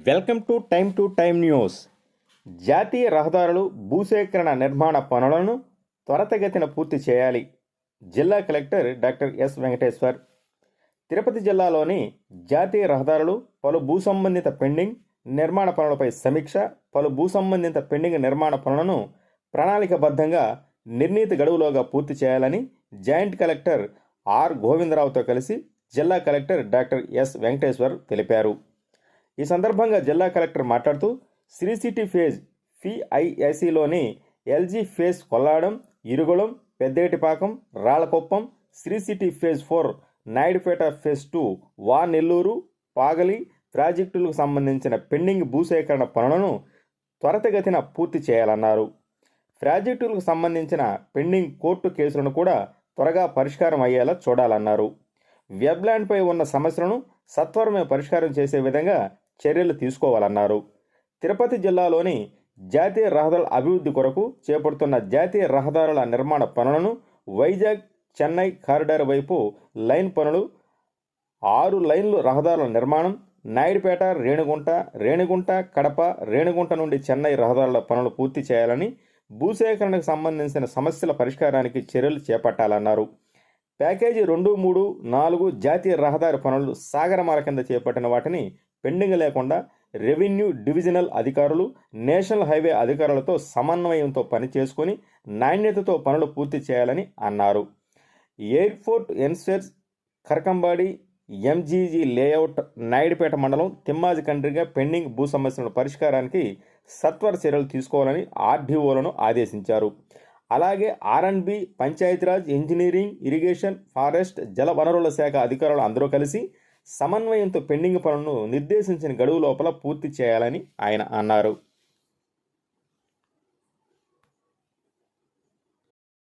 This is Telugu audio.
Welcome to time news. జాతీయ రహదారులు భూసేకరణ నిర్మాణ పనులను త్వరితగతిన పూర్తి చేయాలి. జిల్లా collector doctor yes Venkateshwar. Tirupati జిల్లాలోని జాతీయ రహదారులు పలు భూ సంబంధిత పెండింగ్ నిర్మాణ పనులపై సమీక్ష. పలు భూ సంబంధిత పెండింగ్ నిర్మాణ పనులను ప్రణాళికబద్ధంగా నిర్ణీత గడువులోగా పూర్తి చేయాలని జాయింట్ కలెక్టర్ ఆర్ గోవిందరావుతో కలిసి జిల్లా కలెక్టర్ డాక్టర్ ఎస్ వెంకటేశ్వర్ తెలిపారు. ఈ సందర్భంగా జిల్లా కలెక్టర్ మాట్లాడుతూ శ్రీ సిటీ ఫేజ్ FIICలోని LG phase Kolladam, Irugolam, Peddetipakam, Rallakuppam, Sri City phase 4 Naidupeta phase 2 Nellore, Pagali ప్రాజెక్టులకు సంబంధించిన పెండింగ్ భూసేకరణ పనులను త్వరితగతిన పూర్తి చేయాలన్నారు. ప్రాజెక్టులకు సంబంధించిన పెండింగ్ కోర్టు కేసులను కూడా త్వరగా పరిష్కారం అయ్యేలా చూడాలన్నారు. వెబ్లాండ్పై ఉన్న సమస్యలను సత్వరమే పరిష్కారం చేసే విధంగా చర్యలు తీసుకోవాలన్నారు. తిరుపతి జిల్లాలోని జాతీయ రహదారుల అభివృద్ధి కొరకు చేపడుతున్న జాతీయ రహదారుల నిర్మాణ పనులను వైజాగ్ చెన్నై కారిడార్ వైపు లైన్ పనులు, 6 లైన్లు రహదారుల నిర్మాణం, నాయుడుపేట రేణిగుంట కడప, రేణిగుంట నుండి చెన్నై రహదారుల పనులు పూర్తి చేయాలని, భూసేకరణకు సంబంధించిన సమస్యల పరిష్కారానికి చర్యలు చేపట్టాలన్నారు. ప్యాకేజీ 2, 3, 4 జాతీయ రహదారి పనులు సాగరమాల కింద చేపట్టిన వాటిని పెండింగ్ లేకుండా రెవెన్యూ డివిజనల్ అధికారులు, నేషనల్ హైవే అధికారులతో సమన్వయంతో పనిచేసుకొని నాణ్యతతో పనులు పూర్తి చేయాలని అన్నారు. ఎయిర్పోర్ట్ ఎన్స్వేర్స్ కరకంబాడి MGG లేఅవుట్ నాయుడుపేట మండలం తిమ్మాజి కండ్రిగా పెండింగ్ భూ సమస్యల పరిష్కారానికి సత్వర చర్యలు తీసుకోవాలని RDOలను ఆదేశించారు. అలాగే R&B, Panchayati Raj, engineering, irrigation, forest, జల వనరుల శాఖ అధికారులు అందరూ కలిసి సమన్వయంతో పెండింగ్ పనులను నిర్దేశించిన గడువు లోపల పూర్తి చేయాలని ఆయన అన్నారు.